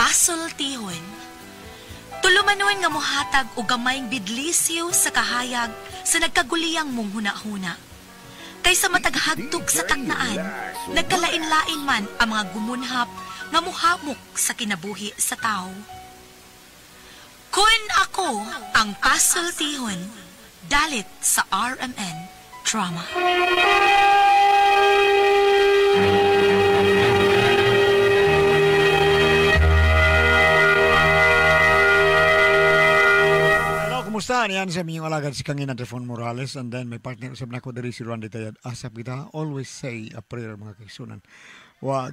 pasultihon. Tulumanon nga mohatag og gamayng bidlisyo sa kahayag sa nagkaguliyang mong huna-huna. Kaysa mataghagtog sa taknaan, nagkalain-lain man ang mga gumunhap nga muhamok sa kinabuhi sa tao. Kun ako ang pasultihon, dalit sa RMN Drama. Kumusta? Yan sa aming alagad si Kangina Trifon Morales, and then may partner usab na ko diri si Randy Tayad. Asap kita, always say a prayer mga kaigsunan.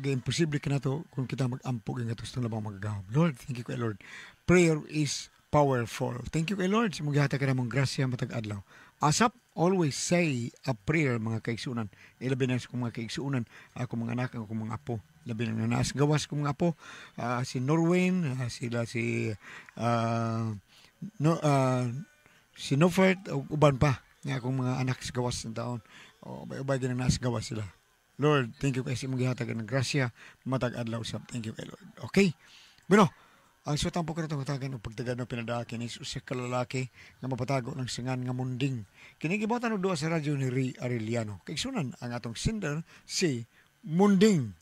Imposible ka na to kung kita mag-ampog ang atos ng labang magagahom. Lord, thank you kay Lord. Prayer is powerful. Thank you kay Lord. Simugihata ka na mong grasya matag-adlaw. Asap, always say a prayer mga kaigsunan. Ilabi na sa kong mga kaigsunan, ako mga anak, ako mga apo. Labi na naas gawas kong mga apo. Si Norwin, sila si... si Nofert o uban pa nga akong mga anak sa gawas ng taon o bay-ubay ginang nasa gawas sila. Lord, thank you kasi mong gihatag ng grasya matag-adlaw sab. Thank you kay Lord. Okay? Bueno, ang sutang po ka na tangutagan o pagtagad ng pinadakin is usa ka lalaki na mapatago ng singan nga munding. Kinigibatan o doa sa radyo ni Ray Arellano. Kaigsunan ang atong sender si Munding.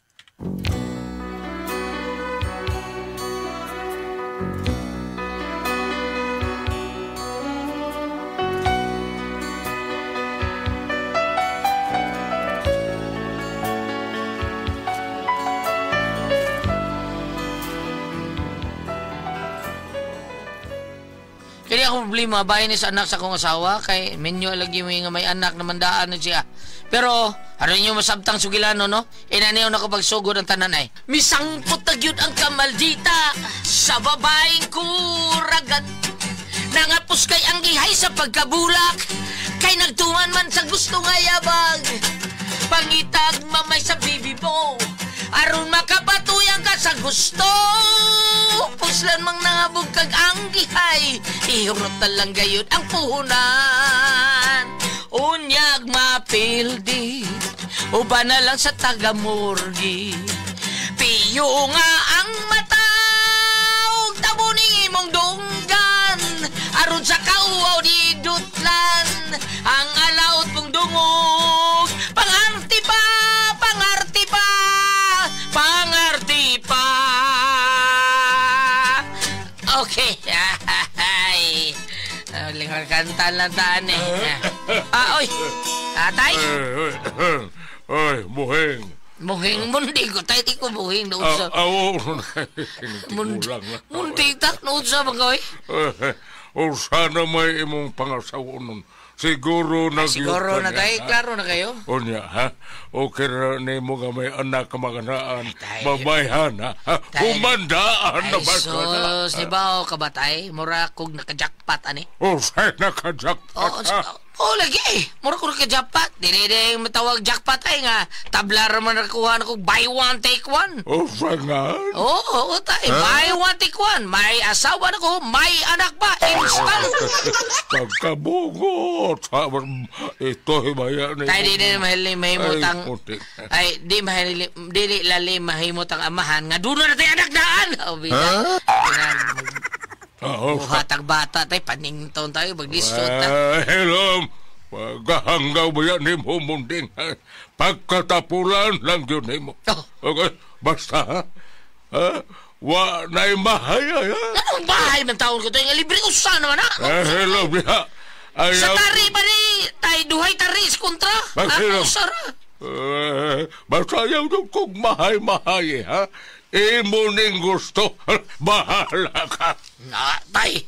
Kaya ako problema, bahay ni sa anak sa akong asawa, kay menyo lagi mo nga may anak na mandaan na siya. Pero, ano nyo masabtang sugilano, no? Inaniyaw na ko pagsugod ang tanan ay. Misangpot na yun ang kamaldita sa babaeng kuragan. Nangapos kay ang gihay sa pagkabulak, kay nagtuman man sa gusto nga yabang. Pangitag mamay sa bibi mo, aron makapatuyan ka sa gusto. Puslan mang nangabog kag ang gihay, ihurot na lang gayud ang puhunan. Unyag mapildi, uba na lang sa taga-murgi. Piyo nga ang mata, ug tabuning imong dunggan. Aron sa kauaw di dutlan, ang alaot mong dungog. Pangarti pa, pangarti pa, pangarti pa. Okay. Lingon kanta lang taan eh. Oy. Tatay. Ay, buhing. Buhing, mundi ko. Tayo di ko buhing. Nausa. Mundi tak. Nausa mga oy. O sana may imong pangasawa nun. Siguro na tayo. Klaro na kayo. O niya, ha? Okay na mo nga may anak ka maganaan. Babayhan, ha? Humandaan na ba ka na? Ay, sus, di ba o kabatay? Mura kong nakajakpat, ani? O, sa'y nakajakpat, ha? Oh, lagi. Mura ko naka-jackpot. Dili matawag jackpot ay nga. Tablar man nakuha na ko buy one, take one. Oh, sangan? Oo, tay. Buy one, take one. May asawa na ko, may anak pa. Instant. Pagkabugot. Ito, himaya na. Tay, di mahimutang. Ay, di lali mahimutang amahan. Nga doon na tayo anak daan. Buhatag bata tayo, panington tayo, mag-distot tayo. Hello, pagkahanggaw ba yan ni mo, Munding? Pagkatapulan lang yun ni mo. Okay, basta, ha? Wa na'y mahay, ha? Anong bahay ng taon ko tayo? Nga libre usan naman, ha? Hello, niya. Sa tari ba ni tayo duhay tari is kontra? Hello. Sara. Basta yaw doon kong mahay, ha? Imo ning gusto, bahala ka. Natay!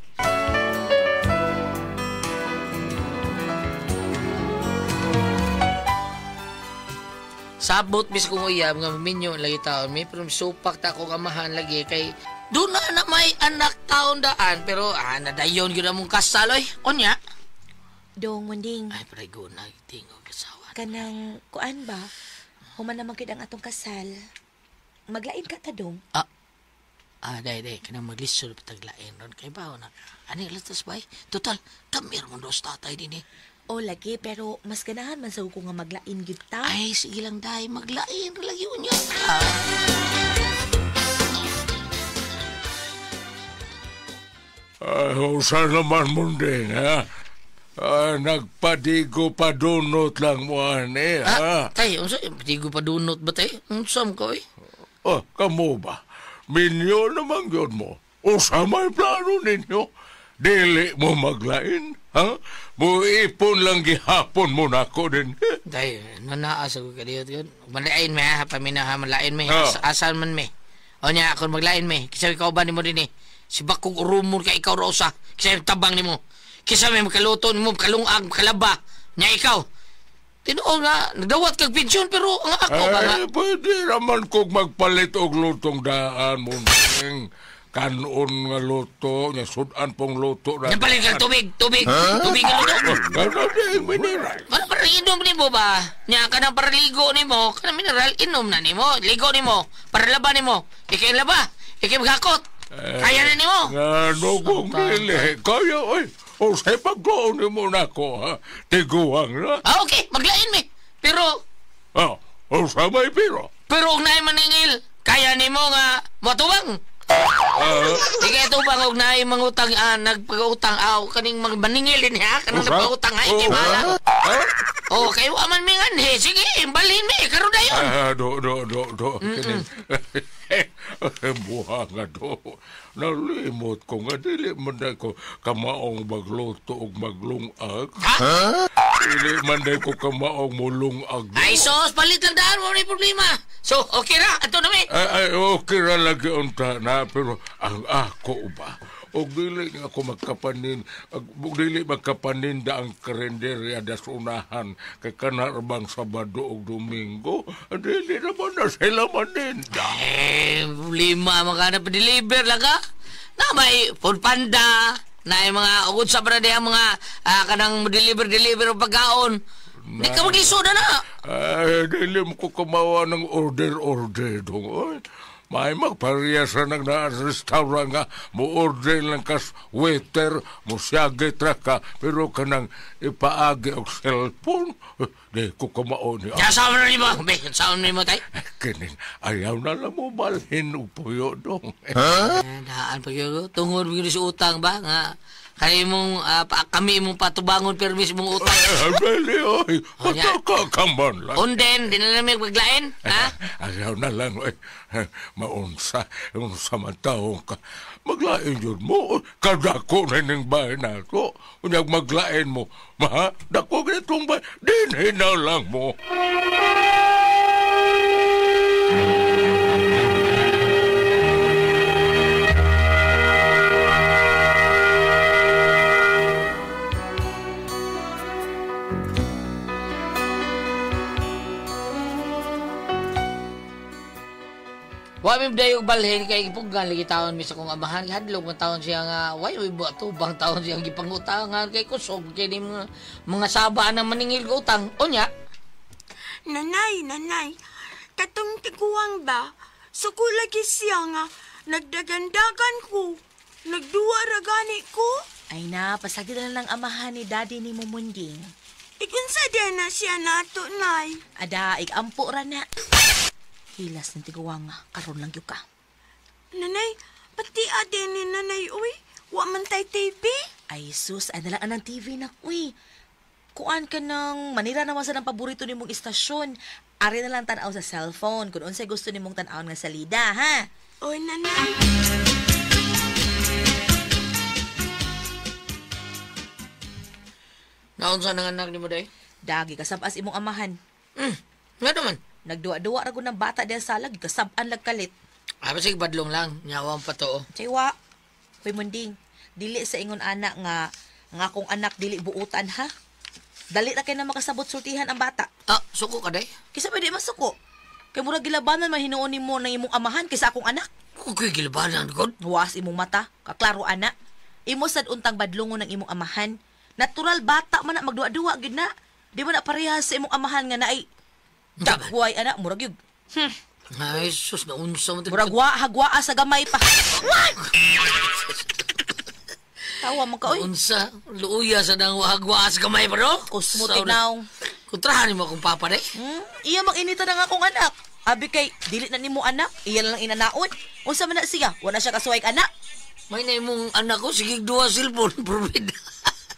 Sabot mis kong uyab nga minyo lagi taon may pero supak ta kong amahan lagi kay doon na may anak taon daan pero nadayon gyud among kasaloy onya. Dong Munding. Ay prego na tingog kasawa. Kanang kuan ba? Human naman kid ang atong kasal. Maglain ka ta dong. Day, kanang maglisod pataglain ron kay bawo na. Ani latas bay? Total, kamir mo dos tatay din eh. O lagi, pero mas ganahan man sa ko nga maglain gyud ta. Ay, sige lang day, maglain ra lagi unya. Usa naman munding, ha? Nagpadigo padunot lang mo, ani, ha? Tay, unsa padigo padunot ba tay? Unsam ko eh? Kamo ba? Minyo naman yun mo. Usa may plano ninyo. Dili mo maglain, ha? Muipon lang gihapon mo na ko din. Tay, nanaas ako kadiyot yun. Malain me ha, paminaha malain me. Asan man me. O niya, ako maglain me. Kisa ikaw ba ni mo din eh? Si bakong urumon ka ikaw rosa. Kisa tabang ni mo. Kisa may makaluto ni mo, kalungag, kalaba. Nya ikaw. Tinuo nga, nagdawat kag pensyon pero ang ako ba nga? Pwede naman kong magpalit og lutong daan mo. Kanon nga luto, nya sudan pong luto. Napalit kag tubig. Tubig nga luto. Gano'n din, mineral. Ano para inom ni mo ba? Nya ka nang para ligo ni mo, ka nang mineral, inom na ni mo. Ligo ni mo, para laba ni mo. Ikay laba, ikay maghakot. Kaya na ni mo. Ano kong dili? Kaya, oy. O sa'y pagloon ni mo na ko, ha? Tiguang na. Okay, maglain me. Pero, O sa may piro. pero kung naay maningil, kaya ni mo nga matubang. Sige ito bang og naay mangutang nagpag-utang kaning maningil din ha kanang nagpag-utang ay di bala. Kay wa man mingan he sige balhin me karo dayon. Do. Buha nga do. Nalimot ko nga dili man ko kamaong magluto og maglungag. Dili man ko kamaong mulungag. Ay sos palit lang daan mo ni problema. So okay ra ato na me. Okay ra lagi unta na pero ang ako ba og dili nga ako magkapaninda ang kalendarya das unahan kay kanarbang Sabado ug Domingo dili naman na sila maninda. Lima mga na-deliver lang ka na may food panda na mga ugod sa brade ang mga kanang deliver ng pagkaon. Di ka mag-iso na. Dili mo ko kumawa ng order dong. May magpariyasa ng restaurant nga, mo-order lang kas waiter, mo siyagay traka, pero kanang ipaagi og cellphone, di ko kumaon niya. Saan na ni mo? Saan mo tayo? Kinin, ayaw na lang mo balhin o puyo dong. Daan pa yun, tungod mo sa utang ba? Nga, kaya mong, kami mong patubangon permis mong utang. Dali, oy, patakakamban lang. Unden, di na namin maglain, ha? Ayaw na lang, oy. Maunsa man taong ka. Maglain yun mo. Kadako na ng bahay na ito. Unyag maglain mo. Dako ganitong bahay. Dinhin na lang mo. Wa mi dayog balhin kay ipugan lagi taon mi sa kong amahan hadlok ng taon siya nga way buato bang taon siya gipangutangan kay kusog kay ni mga saba na maningil ko utang unya. Nanay, katong tiguang ba? Suko lagi siya nga nagdagandagan ko. Nagduwa ra gani ko. Ay na, pasagdi na lang amahan ni daddy ni Mumunding. Ikunsa din na siya nato, nay. Ada, ikampo ra na. Hilas ng tiguang karon lang yung ka. Nanay, pati adin ni nanay, uy. Wa man tay TV. Ay sus, ay nalaan ng TV na, uy. Kuan ka ng manira naman sa ng paborito ni mong istasyon. Ari na lang tanaw sa cellphone kung unsay gusto ni mong tanaw nga salida, ha? Oy, nanay. Naunsa nang anak ni mo day? Dagi kasabas imong amahan. Nga naman. Nagduwa-duwa ra gud ng bata diya sa lag, kasab-an lag kalit. Sige badlong lang, nyawang pa to. Chaywa. Hoy Munding, dili sa ingon anak nga akong anak dili buutan ha. Dali ra kay na makasabot sultihan ang bata. Suko ka day? Kisa pwede masuko. Kay murag gilabanan man hinuon nimo ng imong amahan kaysa akong anak. Okay, gilabanan god. Huwas imong mata, kaklaro ana. Imo sad untang badlongon ng imong amahan. Natural bata man na magduwa-duwa gid na. Di man na parehas sa imong amahan nga naay dagway ana murag yug. Ay sus na unsa mo. Murag hagwaa sa gamay pa. Tawa man ka oy. Unsa luuya sa nang wahagwa sa gamay bro? Kusmo tinaw. Kontrahan mo akong papa day. Iya mag-inita na nga akong anak. Abi kay dili na nimo anak, iya lang inanaon. Unsa man na siya? Wala siya kasuway anak. May na imong anak ko, sige duha cellphone, provide.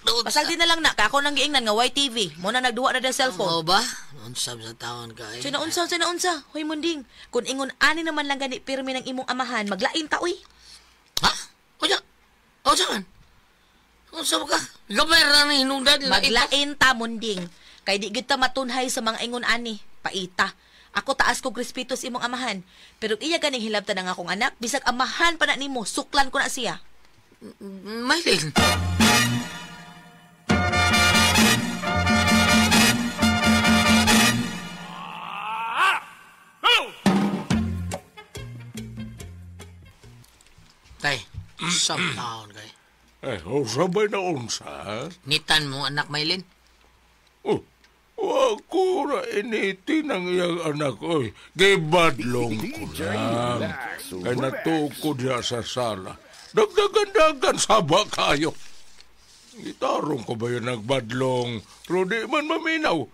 Pasag din na lang na, ka ako nang giingnan nga YTV. Mo na nagduwa na ng cellphone. Oo ba? Unsab sa taon ka eh. Sinaunsa. Hoy munding, kung ingon ani naman lang gani pirmi ng imong amahan, maglain ta uy. Ha? O saan? Unsab ka? Gamay ra na hinungdan. Maglain ta munding. Kay di gid ta matunhay sa mga ingon ani, paita. Ako taas kog respeto sa imong amahan, pero iya ganing hilabtan ang akong anak, bisag amahan pa na nimo, suklan ko na siya. Maylin. Tay, usap taon kay. Sabay na unsa? Nitan mo anak Maylin? Oh, wako na initi ng iyang anak, oy. Gibadlong ko lang. Kaya natukod niya sa sala. Dagdagan-dagan saba kayo. Itarong ko ba yun nagbadlong? Pero di man maminaw.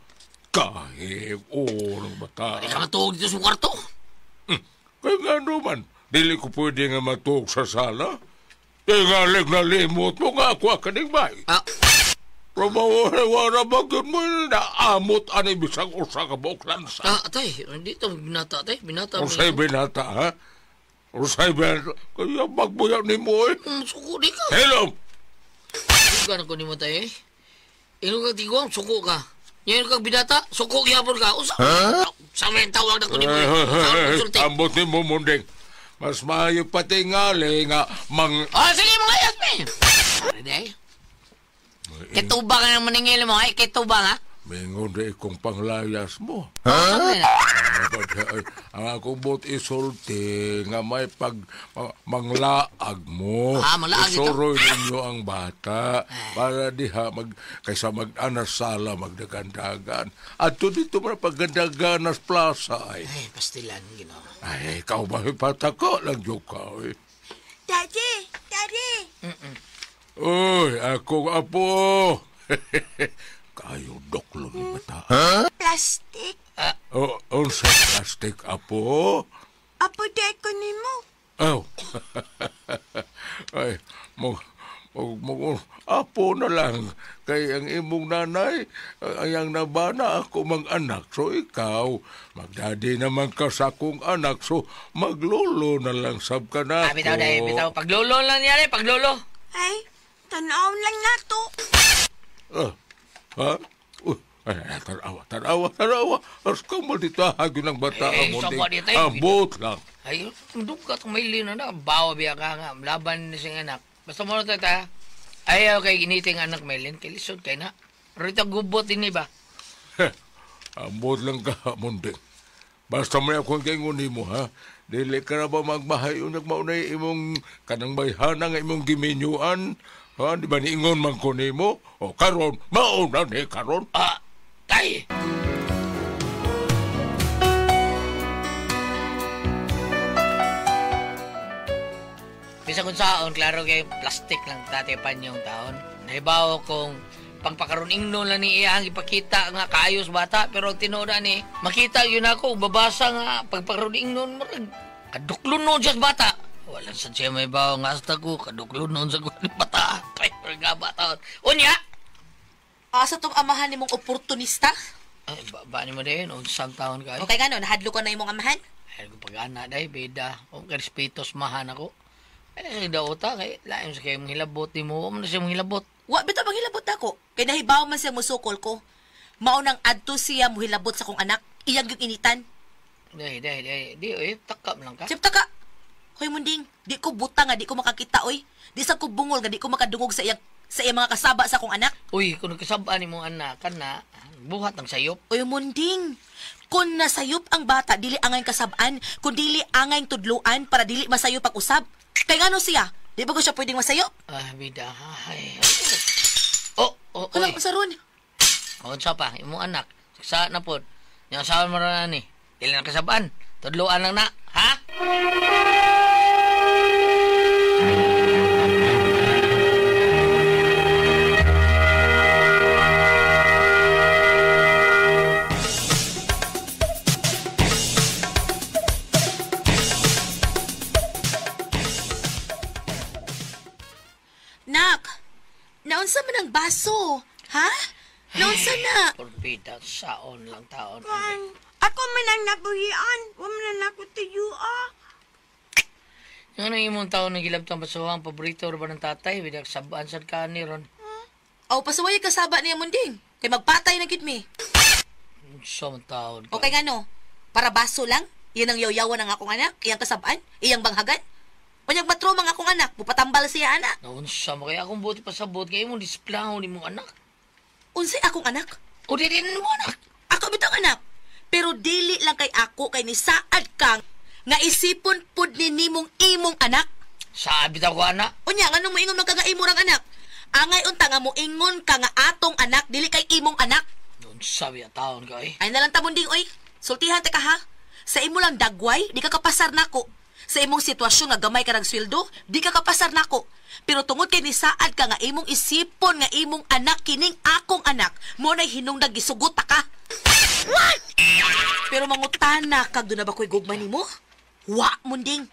Kahit ng bata. Ay ka matuog dito sa kwarto. Kaya nga naman, dili ko pwede nga matuog sa sala. Tingalig na limot mo nga ako akaning bay. Ramawara bagay mo na amot ani bisang usa ka buklan sa. Tay, hindi ito binata, tay. Binata mo. Usay binata, ha? Usay binata. Kaya magbuyak ni mo, eh. Suko di ka. Hello! Suko na ko ni mo, tay. Ino ka tiguang, suko ka. Yan kang binata, suko gyapon ka. Usa. Sa may tawag na ko ni mo. Ambot ni mo, munding. Mas maayo pati ngali nga sige mga Yasmin! Day? Kituba ka nang maningil mo, ay kituba nga. Mingon na ikong panglayas mo. Ha? Ang akong bot isulti nga may manglaag mo. Manglaag ito? Isuroy ninyo ang bata para diha kaysa mag-anas sala magdagandagan. At dito man paggandagan plaza ay. Ay, pastilan, gino. Ay, ikaw ba patako lang yung ka, eh. Daddy! Uy, akong apo. Kayo doklo ni bata. Plastic? Unsa plastic, apo? Apo deko ni mo. Oh. Ay, apo na lang. Kay ang imong nanay, ayang nabana ako mang anak. So ikaw, magdadi naman ka sa akong anak. So maglolo na lang sab ka na ako. Bitaw, day, bitaw. Paglolo lang niya, paglolo. Ay, tanaw lang na to. Ha? Tarawa. Ars ka mo dito, hagyo ng bata. Ambot lang. Ay, tundok ka itong may lino na. Bawa biya ka nga. Laban na siyang anak. Basta mo na ta. Ayaw kay giniting anak Maylin. Kay lisod kay na. Rita gubot din ba? Ambot lang ka, munding. Basta may akong kaingunin mo, ha? Dili ka na ba magmahayo nagmaunay imong kanang bayhana nga imong giminyuan? Ha? Di ba niingon man ko ni mo? O karon, mauna ni karon? Tay! Bisa kung saon, klaro kay plastic lang dati pa niyong taon. Nahibaw kung pagpakaroon ingno lang ni iyang ipakita nga kaayos bata, pero tinuda ni makita yun ako, babasa nga pagpakaroon ingno kaduklon nun siya bata. Wala sa siya may bawa nga hasta ko, kaduklon nun sa bata. Kaya nga bata. Unya! Asa tong amahan nimong oportunista? Ay, ba ni mo din? Unsang taon ka? Okay gano, nahadlo ka na imong amahan? Ay, pag-ana dahi, beda. Kung respetos mahan ako. Ay, daota, kay laim sa kayo mong hilabot ni mo. Ano siya mong hilabot? Wa, bitaw bang hilabot ako? Kay nahibaw man siya musukol ko. Maunang adto siya mo hilabot sa kong anak. Iyag yung initan. Di, takap lang ka. Siyempre ka. Hoy munding, di ko buta nga, di ko makakita, oy. Di sa ko bungol nga, di ko makadungog sa iyang mga kasaba sa kong anak. Uy, kung nagkasabaan ni mong anak ka na, buhat ang sayop. Uy munding, kung nasayop ang bata, dili angay kasabaan, kung dili angay tudluan para dili masayop ang usab. Kay ngano siya? Di ba ko siya pwedeng masayop? Bida, ay. Wala Uy. ko sa ron. Sa pa, imong anak. Sa na po. Yung asawa mo na ni. Dili na kasabaan. Tudluan lang na. Ha? man ang baso? Ha? Naunsa na? Porbida, saon lang taon. Kan, ako man ang nabuhian. Huwag man na ako tuyo, Yung anong imong taon ng gilabtang basuhang paborito ba ng tatay? Bidak sabaan sad ka ni ron. Aw, pasaway kasaba niya munding. Kay magpatay na gid mi. So man taon ka. Okay nga no? Para baso lang? Yan ang yaw-yawan ng akong anak? Iyang kasabaan? Iyang banghagan? Unyag matroma ng akong anak? Pupatambal siya anak? Naunsa mo kaya akong buti pasabot kaya imong displaho ni mong anak. Unsay akong anak? O di rin mo anak. Ako bitang anak. Pero dili lang kay ako kay ni saad kang nga isipon pud ni nimong imong anak. Sabi ta ko anak. Unya, anong moingon man ka nga imo rang anak? Angay unta nga moingon ka nga atong anak dili kay imong anak. Naunsa biya taon ka eh. Ay nalang tamunding oy. Sultihan ta ka ha. Sa imo lang dagway, di ka kapasar nako. Sa imong sitwasyon nga gamay ka ng sweldo, di ka kapasar nako. Pero tungod kay ni saad ka nga imong isipon nga imong anak kining akong anak, mo nay hinungdag gisugot ta ka. What? Pero mangutana kag do na ba koy gugma nimo? Wa munding.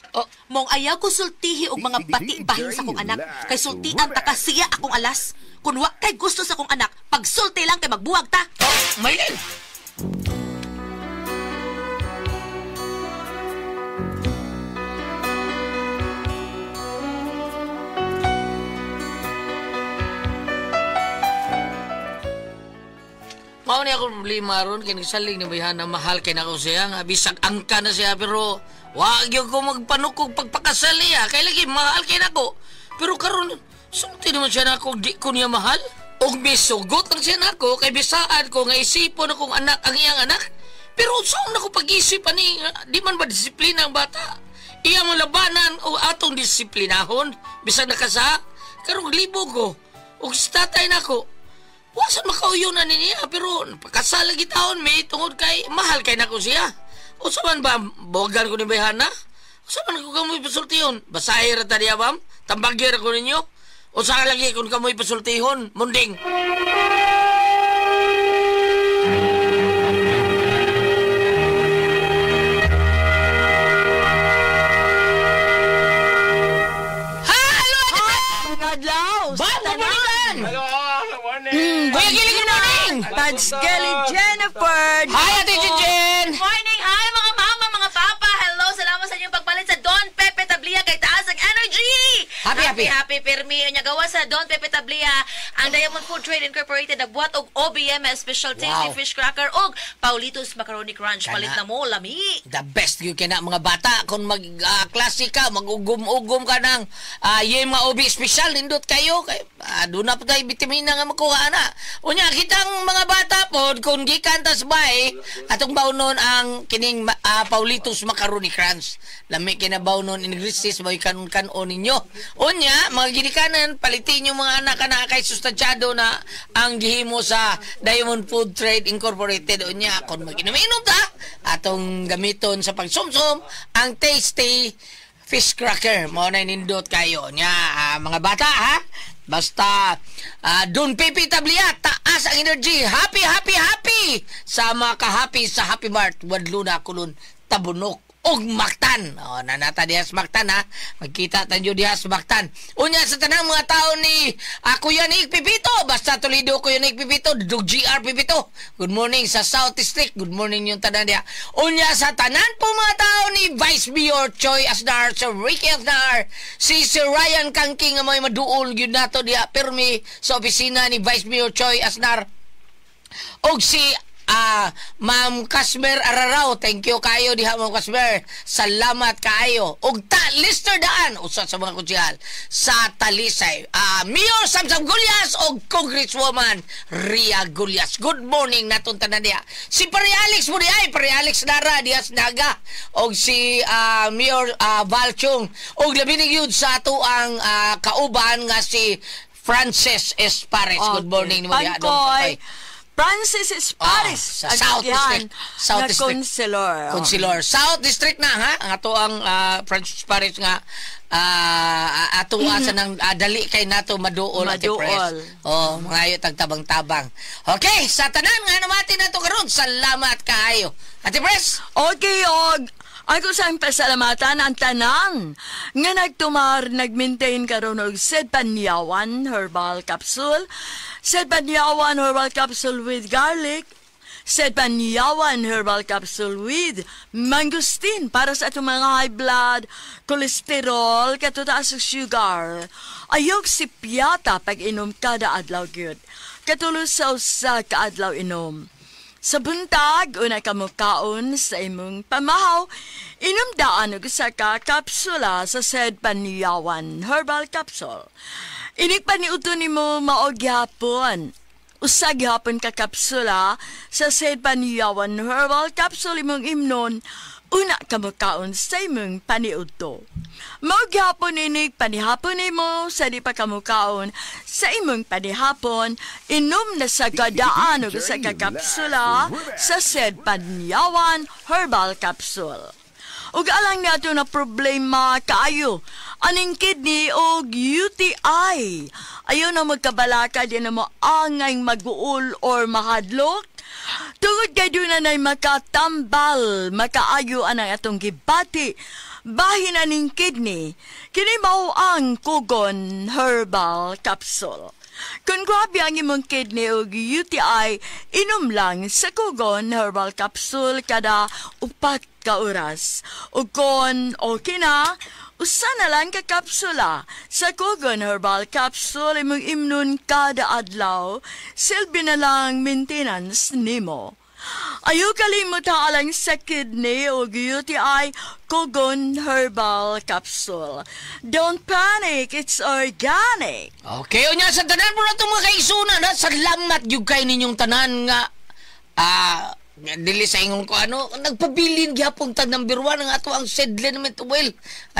Mong ayaw ko sultihi og mga bati bahin sa akong anak, kay sultian ta ka siya akong alas. Kun wa kay gusto sa akong anak, pagsulti lang kay magbuwag ta. Maylin! Mao ni ako problema ron kay nagsaling ni bayhan na mahal kay nako siya nga bisag angka na siya pero wa gyud ko magpanukog pagpakasal niya kay lagi mahal kay nako. Pero karon sulti naman siya nako di ko niya mahal. Og misugot lang siya nako kay bisaan ko nga isipon akong anak ang iyang anak. Pero saan nako pag-isip ani di man ba disiplina ang bata? Iyang labanan o atong disiplinahon bisag nakasa karon libo ko. Og sa tatay nako wasan makauyon na niya pero pakasal lagi taon may tungod kay mahal kay nako siya. O saman ba bogan ko ni bayhana? O saman ko kamoy pasultihon? Basahe ra ta diya bam? Tambagir ko ninyo? O sa lagi kung kamoy pasultihon? Munding. Kelly Jennifer! Hi, Ate Jen! Morning! Hi, mga mama, mga papa! Hello! Salamat sa inyong pagpalit sa Don Pepe Tablia kay taas ang energy! Happy Permi! Anya gawa sa Don Pepe Tablia ang Diamond Food Trade Incorporated nagbuhat og OBMS Special Tasty Fish Cracker og Paulitos Macaroni Crunch. Palit na mo, lami! The best yun kaya na mga bata. Kung mag-klase ka, mag-ugom-ugom ka ng yung mga OB special, nindot kayo. Doon na po tayo vitamina nga makuha na. Unya, kitang mga bata po, kung gikan tas bay, atong baunon ang kining Paulitos Macaroni Crunch. Lami kinabaw nun ingredients, may kanon-kanon ninyo. Unya, mga ginikanan, palitin yung mga anak na kay sustansyado na ang gihimo sa Diamond Food Trade Incorporated. Unya, kung mag-inom ta, atong gamiton sa pagsumsum, ang tasty fish cracker. Mo na nindot kayo. Unya, mga bata, ha? Basta, Don Pepe Tablia, taas ang energy. Happy, happy, happy! Sama ka happy sa Happy Mart. Wadlo na kulon, tabunok. Og Mactan. O, nanata dihas Mactan, ha? Magkita tayo dihas Mactan. Unya sa tanang mga tao ni Kuya Nick Pipito. Basta Toledo Kuya Nick Pipito. Dug GR Pipito. Good morning sa South District. Good morning yung tanan niya. Unya sa tanan po mga tao ni Vice Mayor Choi Asnar, Sir Ricky Asnar, si Sir Ryan Kangking nga may maduol yun nato diya permi sa opisina ni Vice Mayor Choi Asnar. Og si Ma'am Kasmer Araraw, thank you kayo diha Ma'am Kasmer. Salamat kayo. Og Lister Daan, usa sa mga konsyal sa Talisay. Mayor Samsam Gulyas og Congresswoman Ria Gulyas. Good morning naton tanan diha. Si Pare Alex mo diha, Pare Alex Nara diha Naga. Og si Mayor Valchong. Og labi ni gyud sa ato ang kauban nga si Frances Espares. Good morning mo diha. Francis Espares sa South District. South District. Councilor. South District na, ha? Ang ato ang Francis Espares nga ato asa nang dali kay nato maduol at press. Oh, mga ayo tagtabang-tabang. Okay, sa tanan nga namati nato karon. Salamat kaayo. Ate Press. Okay, og Ako sa pasalamatan ang tanan nga nagmaintain karon og Sed Panyawan Herbal Capsule, Sed Panyawan Herbal Capsule with garlic, Sed Panyawan Herbal Capsule with mangosteen para sa atong mga high blood, cholesterol, katutaas og sugar. Ayok si piyata pag inom kada adlaw gyud. Katulos sa usa ka adlaw inom. Sa buntag, una ka mo kaon sa imong pamahaw, inumdaan og sa ka kapsula sa Sed Panyawan Herbal Capsule. Inig pa ni uto ni mo maog hapon. Usag hapon ka kapsula sa Sed Panyawan Herbal Capsule imong imnon, una ka mo kaon sa imong paniudto. Maog hapon inig panihapon nimo sa di pa ka mo kaon sa imong panihapon, inom na sa gadaan o sa kakapsula sa Sed Panyawan Herbal Capsule. Ug alang nato na problema kaayo, aning kidney o UTI. Ayaw na magkabalaka din na mo angay maguol or mahadlok. Tungod kay doon na makatambal, makaayo anang atong gibati, bahin aning kidney, kini mao ang Kugon Herbal Capsule. Kung grabe ang imong kidney o UTI, inom lang sa Kugon Herbal Capsule kada 4 ka oras. O kung okay na, usa na lang ka kapsula sa Kugon Herbal Capsule imong imnon kada adlaw, silbi na lang maintenance nimo. Ayaw kalimut alang sa kidney o UTI, Kugon Herbal Capsule. Don't panic, it's organic. Okay, o niya, sa tanan po na itong mga kaisunan, ha? Salamat yung kayo ninyong tanan nga, dili sa ingon ko nagpabilin gyapon tag number 1 ang ato ang Sed Liniment Oil.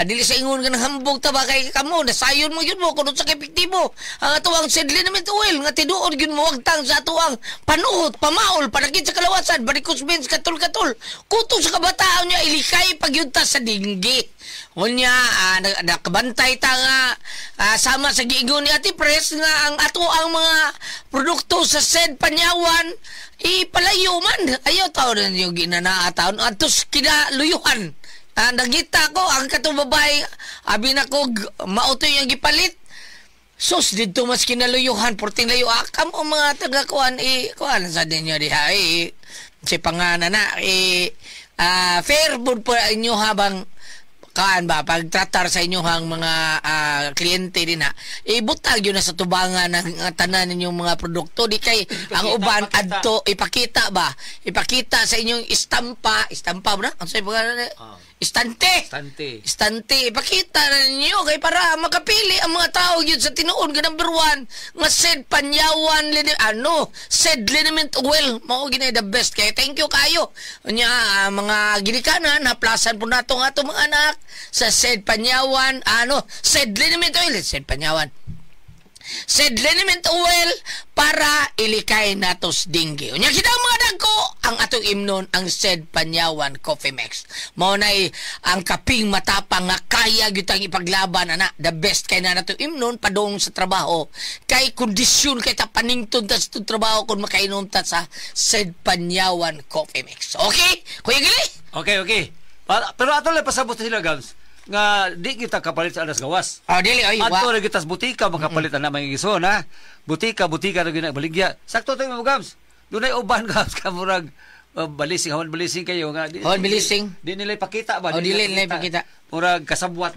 Dili sa ingon nga hambog ta ba kay kamo nasayon mo gyud mo kuno sa epektibo ang ato ang Sed Liniment Oil nga tiduod gyud mo wagtang sa ato ang panuot, pamaol, panakit sa kalawasan, barikos beans katul-katul. Kuto sa kabataan niya ilikay pagyud ta sa dinggi. Unya nakabantay ta nga sama sa giingon ni Ate Pres nga ang ato ang mga produkto sa Sed Panyawan ipalayo man. Ayaw tao na yung ginanaataon. Atos kinaluyuhan. Nagita ko, ang katong babae, abi na ko, mauto yung gipalit. Sus, dito mas kinaluyuhan, porting layo. Akam o mga taga-kuhan, kuhan sa dinyo diha, si pangana na, fair food po inyo habang kaan ba, pagtratar sa inyong mga kliyente din ha, ibutag yun na sa tubangan ng tanan ninyong mga produkto. Di kay ang uban adto ipakita ba? Ipakita sa inyong istampa ba na? Ang sa'yo Istante. Ipakita na ninyo kay para makapili ang mga tao yun sa tinuod ka number 1 nga Sed Panyawan Sed Liniment Oil. Mao ginay the best kay thank you kayo. Nya mga ginikanan naplasan po nato nga mga anak sa Sed Panyawan Sed Liniment Oil. Sed Liniment Oil para ilikay natos dinggi. Unya kita mga dagko ang atong imnon ang Sed Panyawan Coffee Mix. Mao nay ang kaping matapang nga kaya gyud tang ipaglaban the best kay na nato imnon padong sa trabaho. Kay kondisyon kay ta panington ta sa trabaho kun makainom ta sa Sed Panyawan Coffee Mix. Okay? Kuya Gili? Okay. Pero ato lang pasabot sila guys nga di kita kapalit sa alas gawas. Dili ay Adto ra kita sa butika makapalit na mga igsoon ha. Butika ra gyud baligya. Sakto to mo gams. Dunay uban gams ka murag balising kayo nga. Balising. Di nila ipakita ba? Dili nila ipakita. Murag kasabwat.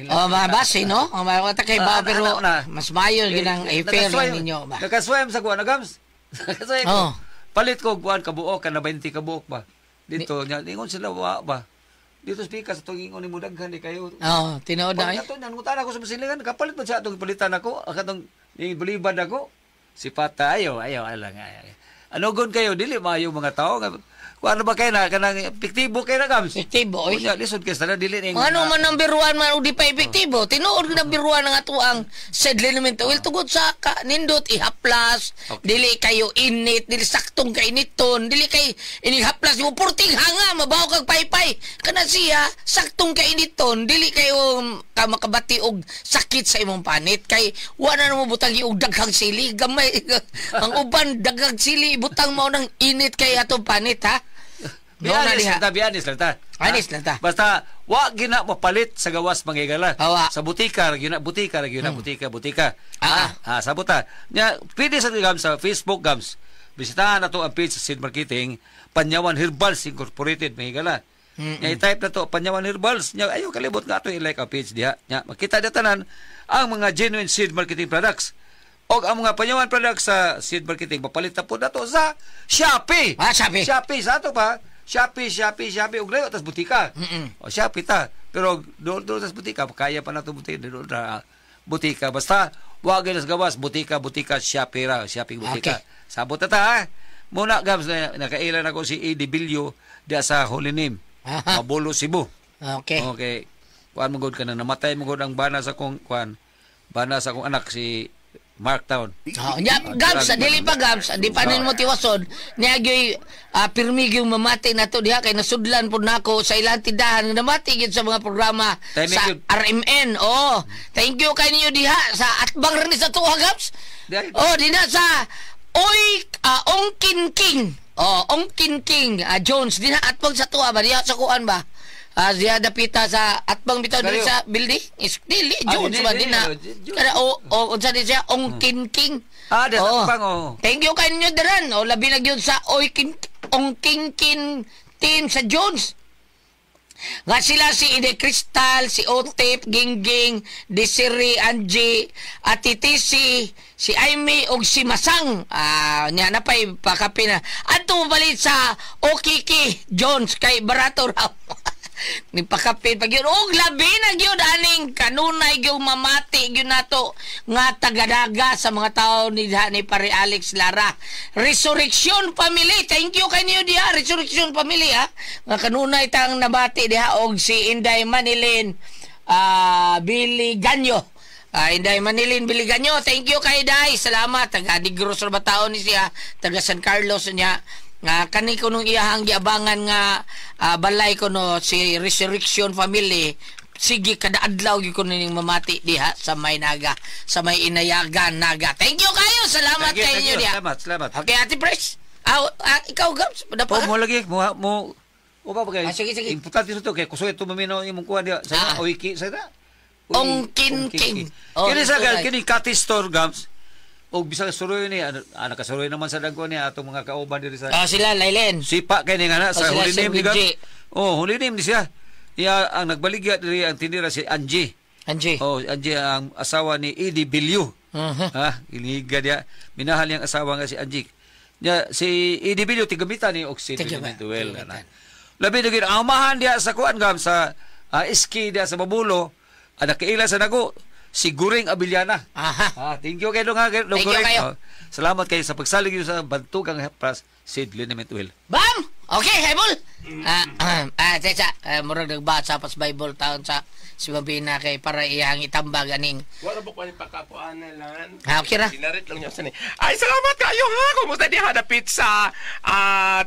Mabase no? Ang mga kay ba pero mas mayo ginang fair ninyo ba. Nakaswem sa kuan gams. Nakaswem. Palit ko kuan kabuok na 20 kabuok ba. Dito nya ingon sila ba. Dito speaker sa tunging ni mudaghan di kayo. Tinuod na ay. Pagkato nan ngutan ako sa masilingan kapalit man sa atong palitan ako, akatong bulibad ako. Si Pata ayo alang. Ano gon kayo dili maayo mga tao nga kuan ba kay na kanang epektibo kay na gams. Epektibo oy. Unya lisod kay sana dili ning. Ano man number 1 man di pa epektibo. Tinuod number 1 ang ato ang Sed Liniment Oil tugod sa nindot ihaplas. Okay. Dili kayo init, dili saktong kainiton, dili kay inihaplas mo porting hanga mabaw kag paypay. Kana siya saktong kainiton, dili kayo makabati og sakit sa imong panit kay wala na mo butang og daghang sili gamay ang uban daghang sili butang mo nang init kay atong panit ha. Bianis lang ta. Anis lang ta. Basta wa gina mapalit sa gawas manggigala. Awa. Sa butika butika. Sabot ta. Nya pwede sa gams sa Facebook gams. Bisitahan nato ang page sa Seed Marketing, Panyawan Herbals Incorporated manggigala. Nya i-type na to Panyawan Herbals. Nya ayo kalibot nga ato i-like ang page diha. Nya makita na tanan ang mga genuine seed marketing products. Og ang mga Panyawan products sa seed marketing mapalit na po nato sa Shopee. Shopee. Shopee sa ato pa. Shopee og layo tas butika. O Shopee ta. Pero doon tas butika kaya pa nato butika basta wa gyud gawas butika Shopee ra, Shopee butika. Okay. Sabot ta ha. Muna gams nakailan ako si Eddie Bilyo dia sa Holy Name. Mabulo Cebu. Okay. Okay. Kuan mo gud ka na namatay mo gud ang bana sa kong anak si Mark Town. Gabs, dili pa Gabs, di pa nin motivasyon. Niya gyoy pirmi gyud mamati nato diha kay nasudlan pud nako sa ilang tindahan namati gyud sa mga programa sa RMN. Oh, thank you kay ninyo diha sa atbang rin sa tuwa Gabs. Oh, dina sa Ongkin King. Oh, Ongkin King Jones dina atbang sa tuwa ba diha sa kuan ba? Diya dapita sa atbang bitaw dili sa building. Dili Jones ba dina. Kada unsa di siya Ongkin King. Des atbang Thank you kay ninyo daran. O labi na gyud sa Ongkin King team sa Jones. Nga sila si Ide Crystal, si Otip, Gingging, Desiree, Angie, Titisi, si Aimee og si Masang. Niya na pa'y pakapi na. Ato balit sa Okiki Jones kay barato raw. Ni pakapin pag yun. Og labi na gyud aning kanunay gyud mamati gyud nato nga tagadaga sa mga tao ni pare Alex Lara. Resurrection Family. Thank you kay niyo diha Resurrection Family ha. Nga kanunay tang nabati diha og si Inday Manilin Biliganyo. Inday Manilin Biliganyo. Thank you kay Day. Salamat. Taga Negros ra ba taon ni siya. Taga San Carlos niya. Kani ko nung iyahang giabangan nga balay ko no si Resurrection Family. Sige kada adlaw gyud ko ning mamati diha sa may Naga, sa may Inayagan Naga. Thank you kayo. Salamat kay inyo diha. Salamat. Okay, Ate Pres. Ikaw Gabs, pa mo lagi mo pa kay. Sige. Importante nito kay kusoy to mamino imong kuha diha sa wiki sa ta. Ongkin King. Kini sa kini Cathy Store Gams. Og bisag suroy ni nakasuroy naman sa dagko niya atong mga kauban diri sa sila Lailen. Sipa kay ni nga sa Holy Name ni Gams. Holy Name ni siya. Iya ang nagbaligya diri ang tindira si Angie. Angie ang asawa ni Eddie Bilyo. Iliga dia. Minahal yang asawa nga si Angie. Si Eddie Bilyo tigamita ni Occidental Mentuel. Labi na gyud amahan dia sa kuan Gams sa iski dia sa Babulo. Nakaila sa nago si Guring Abiliana. Thank you kayo nga. Guring. Salamat kayo sa pagsalig nyo sa Bantugang Hepras Seed Liniment Oil. Bam! Okay, Bible. Murag nagbahat sa pas Bible taon sa si Babina kay para iyang itambag aning. Wala ba ko ni pakapuan na lang. Okay ra. Sinarit lang niya sani. Ay, salamat kayo ha. Kumusta di hadapit sa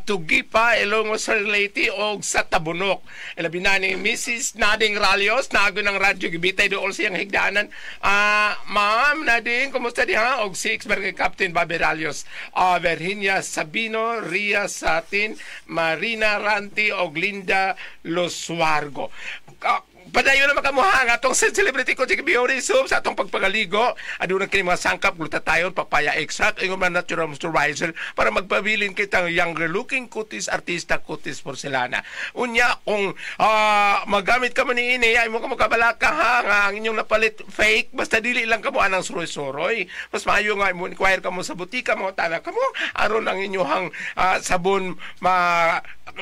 Tugipa, Ilongos Leyte o sa Tabunok. Ilabi na ni Mrs. Nading Ralios, nago ng radyo gibitay doon siyang higdaanan. Ma'am Nading, kumusta di ha? Og si Barangay Captain Bobby Ralios. Virginia Sabino, Ria Satin, Marina Ranti og Linda Losuargo. Padayon na makamuha nga atong celebrity ko Beauty Soup sa atong pagpagaligo. Aduna kini mga sangkap glutathione, papaya extract, ingon man natural moisturizer para magpabilin kitang younger looking kutis artista kutis porcelana. Unya kung magamit ka man ni ini ay mo ka makabalaka ha nga ang inyong napalit fake basta dili lang kamo anang suroy-suroy. Mas maayo nga mo inquire kamo sa butika mo tana kamo aron ang inyong sabon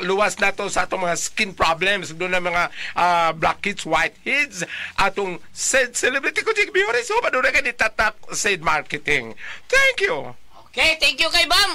luwas nato sa atong mga skin problems doon na mga blackheads, whiteheads atong said celebrity ko Beauty so padura kay Tatak Seed Marketing. Thank you. Okay, thank you kay Bam.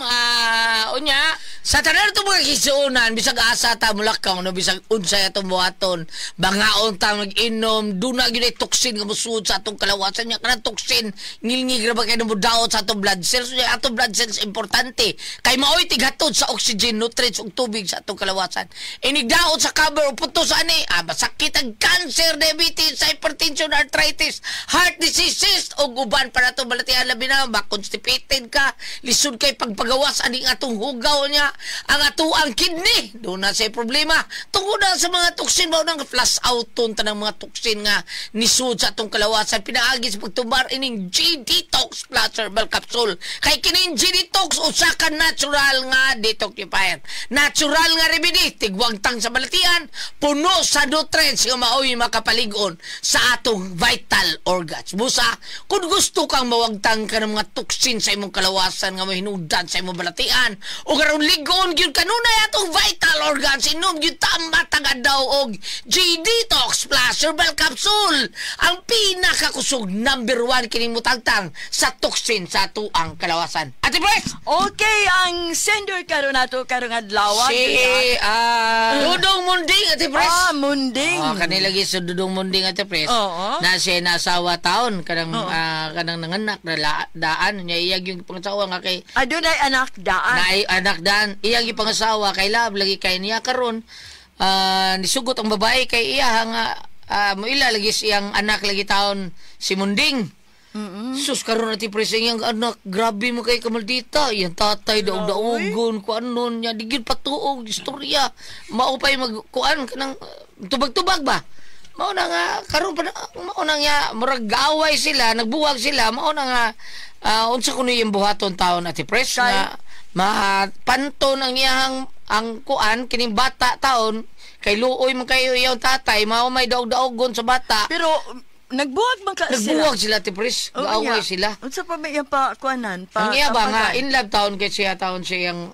Unya, sa tanan to mga kisuunan, bisag asa ta mulakaw no bisag unsay atong buhaton, bangaon ta mag-inom, duna gyud toxin nga musud sa atong kalawasan nya kanang toxin ngilngig ra ba kay mudaot sa atong blood cells. Atong blood cells importante kay maoy tighatod sa oxygen, nutrients ug tubig sa atong kalawasan. Inigdaot sa cover o putos ani, masakit ang cancer, diabetes, hypertension, arthritis, heart diseases ug uban para to balatian labi na constipated ka, lisod kay pagpagawas aning atong hugaw niya ang atuang kidney. Doon na say problema. Tungod na sa mga tuksin ba nang flash out ton tanang mga tuksin nga nisud sa atong kalawasan pinaagi sa pagtubar ining G-Detox Plus Herbal Capsule. Kay kining G-Detox usa ka natural nga detoxifier. Natural nga remedy tigwagtang sa balatian, puno sa nutrients nga maoy makapalig-on sa atong vital organs. Busa, kung gusto kang mawagtang ka ng mga tuksin sa imong kalawasan nga mahinungdan sa imong balatian o karon ligon gyud kanunay atong vital organs inom gyud tama tagad daw og G-Detox Plus Herbal Capsule ang pinakakusog number 1 kining mutagtang sa tuksin sa atuang kalawasan. Ate Pres! Okay, ang sender karon nato karong adlaw. Si Dudong Munding, Ate Pres. Munding. Kanila lagi sa Dudong Munding, Ate Pres. Oo. Na siya nasawa taon kanang kanang nanganak na daan niya iyag yung pangasawa nga kay Adunay anak daan. na anak daan iyag yung pangasawa kay lab lagi kay niya karon nisugot ang babae kay iya nga moila lagi siyang anak lagi taon si Munding. Sus karon ati preseng yang anak grabe mo kay kamaldita yang tatay daog-daogon ko anon nya digid patuog istorya maupay magkuan kanang tubag-tubag ba mao na nga karon pa mao na nga murag gaway sila nagbuwag sila mao na nga unsa kuno yung buhaton taon ati pres nga mapanton ang iyang ang kuan kining bata taon kay luoy man kayo iyang tatay mao may daog-daogon sa bata Pero nagbuwag man ka nagbuwag sila ati pres gaaway sila unsa pa may pa kuanan pa ang iya ba nga in love taon kay siya taon siyang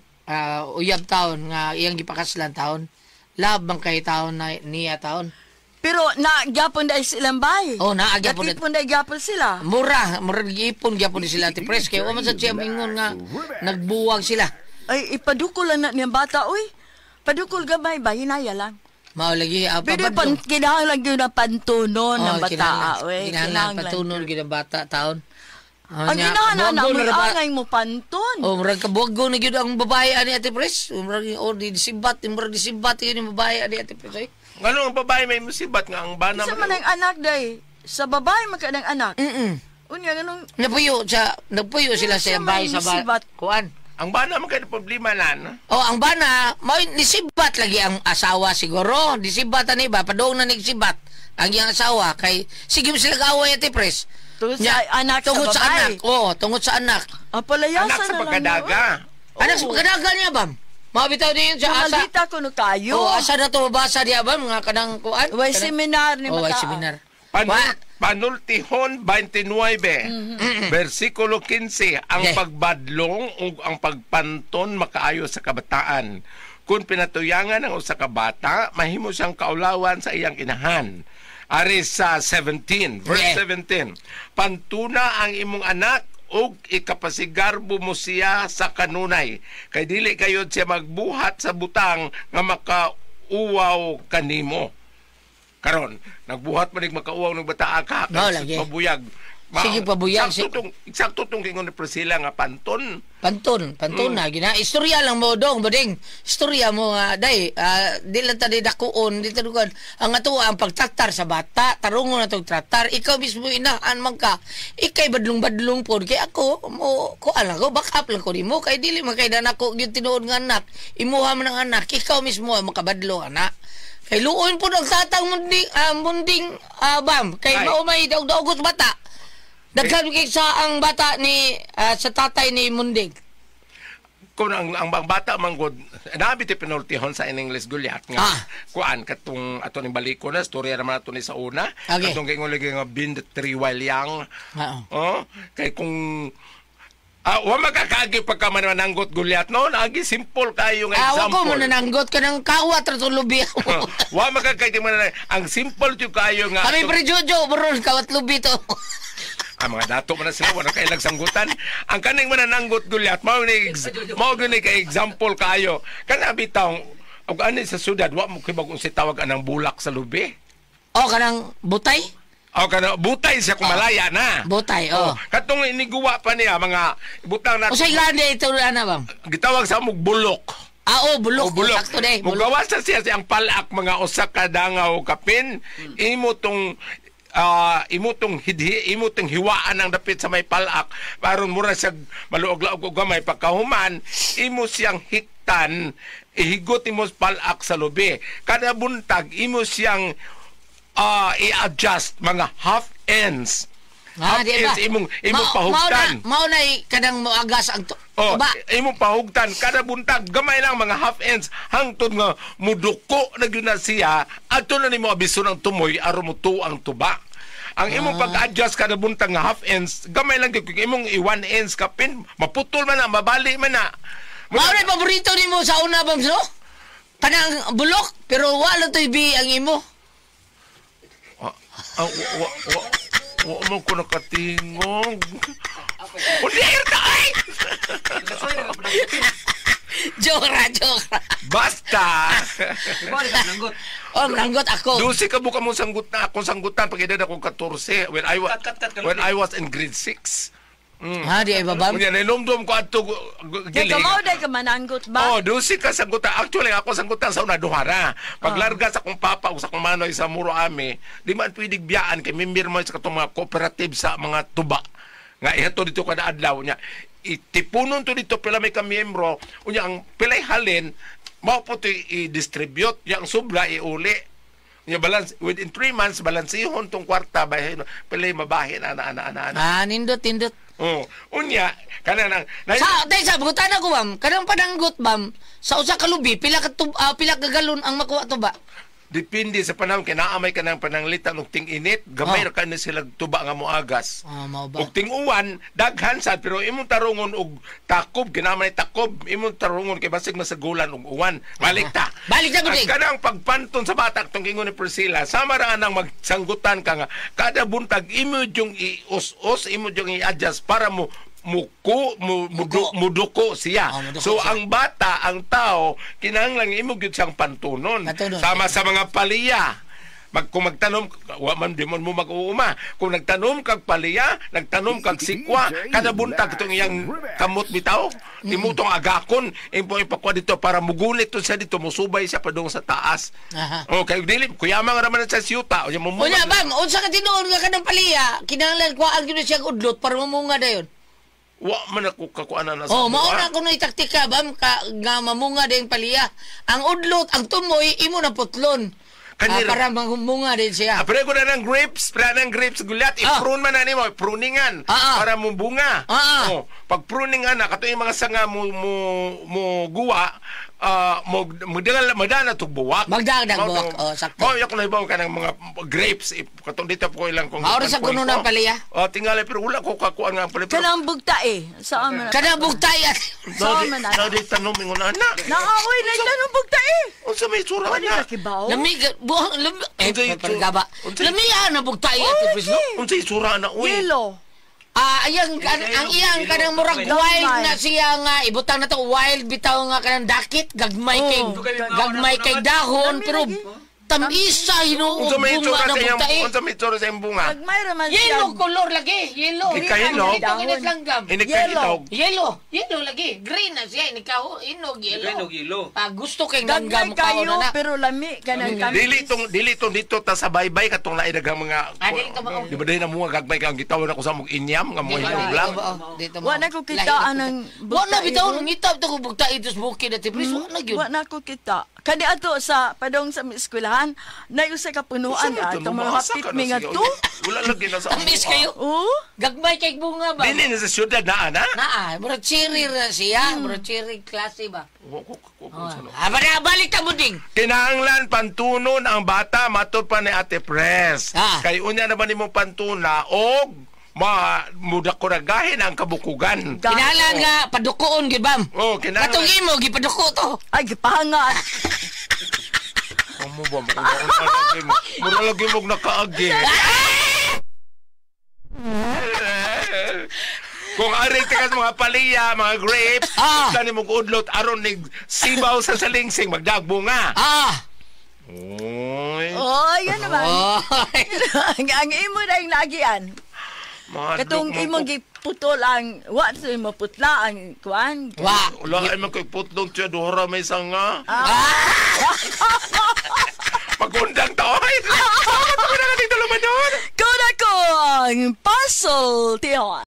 uyab taon nga iyang gipakaslan taon love bang kay taon na niya taon. Pero nagyapon dahil silang bay. Oh, nagyapon Natipon dahil gyapon sila. Mura gipon gyapon sila ati pres kay o man sa siya mingon nga nagbuwag sila. Ay ipadukol lang na niyang bata oy. Padukol gamay ba hinaya lang. Mao lagi Pero kinahanglan gyud na pantunon ng bata oy. Kinahanglan pantunon gyud ang bata taon. Ang kinahanglan na mo angay mo panton. Oh, murag kabuwag na gyud ang babae ani ati pres. Murag di disibat yun yung babae ani ati pres. Ngano ang babae may musibat nga ang bana Isa man ang anak day. Sa babae man ka ng anak. Unya ganun. Nagpuyo sila sa bahay sa kuan. Ang bana man kay problema lan. Oh, ang bana mao nisibat lagi ang asawa siguro. Disibat ani ba padung na nigsibat. Ang iyang asawa kay sige sila gaway ati pres. Tungod sa anak sa babae. Anak. Oh, tungod sa anak. Palayasan anak sa pagkadaga. Anak sa pagkadaga niya bam. Mabitaw din sa asa. Malita ko no kayo. Oh, asa na to mabasa diya ba mga kanang kuan? Way seminar ni way seminar. Panultihon 29, versikulo 15, ang pagbadlong ug ang pagpanton makaayo sa kabataan. Kung pinatuyangan ang usa ka bata, mahimo siyang kaulawan sa iyang inahan. Ari sa 17, verse 17. Pantuna ang imong anak ug ikapasigarbo mo siya sa kanunay kay dili kayo siya magbuhat sa butang nga makauwaw kanimo. Karon nagbuhat man makauwaw ng bata ka pabuyag. Sige pabuyag. Eksakto tong kingon ni Priscilla nga panton na gina. Istorya lang mo dong bading. Istorya mo nga day di lang tadi dakuon dito dugan. Ang ato ang pagtratar sa bata, tarungon na tong tratar. Ikaw mismo inaan man ka. Ikay badlong-badlong pod kay ako mo kuan ako backup lang ko nimo kay dili man kay danako gyud tinuod nga anak. Imuha man ang anak, ikaw mismo makabadlo anak. Kay luon pod ang tatang munding bam kay maumay daog-daog sa bata. Daghan kay sa ang bata ni sa tatay ni Munding. Kung ang bata manggod nabi ti penultihon sa in English Goliath nga kuan katong ato ning baliko na storya naman ato ni sa una katong kay ngoligi nga been the three while young. Kay kung wa makakagi pagka man mananggot Goliath no agi simple kayo nga example. Wa ko mananggot ka ng kawat ra lubi. Wa makakagi man ang simple jud kayo nga. Kami pre Jojo buron kawat lubi to. Ang mga dato man na sila, wala kailang sanggutan. Ang kaning manananggot Goliath, mao gani kay example kayo. Kana bitaw, og ani sa sudad, wa mo kay bagong si tawag anang bulak sa lubi. O kanang butay? O kana butay siya kung malaya na. Butay, katong iniguwa pa niya mga butang na. O sa ilanda ito na bang? Gitawag sa mong bulok. Bulok. Sakto day. Mugawas sa siya siyang palak mga usa ka dangaw kapin. Imo tong imutong hiwaan ng dapit sa may palak aron mura siya maluog-laog og gamay pagkahuman imo siyang hiktan ihigot imo sa palak sa lubi kada buntag imo siyang i-adjust mga half ends. Half ends imong pahugtan. Mao na kadang moagas ang tuba. Imong pahugtan kada buntag gamay lang mga half ends hangtod nga muduko na gyud na siya adto na nimo abiso ng tumoy aron mo ang tuba. Ang imong pag-adjust kada buntag nga half ends gamay lang gyud imong i-one ends kapin maputol man na mabali man na. Mao na paborito nimo sa una bang so? Kanang bulok pero wala toy bi ang imo. Wa mo ko nakatingog. Udir ta ay. Jokra. Basta. Nanggot ako. Dusi ka buka mo akong sanggutan pag edad akong 14 when I was in grade 6. Di ay babam. Unya nilumdum ko adto Kaya kamaw day ka mananggot ba? Dusi ka sanggutan. Actually ako sanggutan sa una duhara. Paglarga sa akong papa o sa akong manoy sa Muro Ame, di man pwedeng biyaan kay member mo sa katong mga cooperative sa mga tuba. Nga ihato dito kada adlaw niya. Itipunon to dito pila may kamiyembro. Unya ang pilay halin mao po to i-distribute yang sobra iuli. Unya balance within 3 months balansihon tong kwarta bahin pilay mabahin ana. Nindot. Unya kanang sa butan ako bam kanang pananggot bam sa usa ka lubi pila ka galon ang makuha to ba? Depende sa panahon kay naamay ka ng pananglitan og ting-init gamay ra kanila sila tuba nga moagas. Mao ba? Og ting-uwan daghan sad pero imong tarungon og takob kinamay takob imong tarungon kay basig masagulan og uwan. Balik ta buting. Kanang pagpanton sa bata tong ingon ni Priscilla sama ra nang magsanggutan ka nga kada buntag imo yung i-us imo yung i-adjust para mo muduko siya. So ang bata, ang tao, kinahanglan imo gyud siyang pantunon. Sama sa mga paliya. Kung magtanom, di mo mag-uuma. Kung nagtanom kag paliya, nagtanom kag sikwa, kada buntag itong iyang kamot bitaw, imutong agakon, impo ipakwa dito para mugulit to siya dito, musubay siya pa doon sa taas. Okay, dili, kuyamang raman sa siyuta. Unya, bam, unsa ka tinuod nga kanang paliya, kinahanglan kuhaan gyud siya udlot para mamunga dayon. Wa man ako kakuanan na sa mauna ko na taktika bam ka nga mamunga din paliya. Ang udlot, ang tumoy imo na putlon. Para mamunga din siya. Pero ko na ng grapes, gulat, i-prune man na nimo, pruningan para mo bunga. Pag pruningan na kato yung mga sanga mo guwa, magdala to buwak. Magdagdag buwak. Sakto. Yak na ibaw ka ng mga grapes. Katong dito po ilang kung maura sa kuno ng paliya. Tingala pero wala ko kakuan nga pala. Kanang bugtae. Saan man? Kanang bugtae. Saan man? Dadi tanong mingon ana. Naaoy na tanong bugtae. Unsa may sura na? Lami lami na bugtae at Prisno. Unsa sura na uy? Yellow. Ang iyang kanang murag wild na siya nga ibutang na to wild bitaw nga kanang dakit gagmay kay dahon pero tamisa hinuog bunga na bugtae. Unsa may tsura sa bunga? Gagmay ra man siya. Yellow color lagi, yellow. Ikahinog? Yellow lagi. Green na siya, inog yellow. Yellow. Gusto kay nanggam Gagmay ka kayo na. pero lami kanang Dili tong dito ta sa baybay katong naay daghang mga di ba na mga gagmay kang gitawon ako sa mong inyam nga mo lang. Wa na ko kita anang wa na bitaw nang itap to ko bugtae dos bukid at Pris wa na gyud. Wa na ko kita. Kani ato sa padong sa eskwelahan na usa ka punuan atong mga hapit mi nga to. Wala lagi na sa Tamis kayo. Gagmay kay bunga ba? Dili na sa syudad na ana. Mura cherry ra siya, mura cherry klase ba? Balik ka buding. Kinahanglan pantunon ang bata matud pa ni Ate Pres. Kay unya na ba nimo pantuna og mudakuragahin ang kabukugan. Kinahanglan nga padukoon gid bam. Kinahanglan. Katong imo gipaduko to. Ay gipahangat. Amo ba mura lagi mo nakaagi. Kung aring tikas mga paliya, mga grapes, saan mo udlot aron nig sibaw sa salingsing magdagbunga. Yan naman. Ang imo na yung lagian. Katong imong giputol ang wa sa imo putla ang kuan. Wala ay magputlong siya duhara may sanga. Pagundang to ay. Ano na dito lumanon? Ko ang puzzle, tiyawan.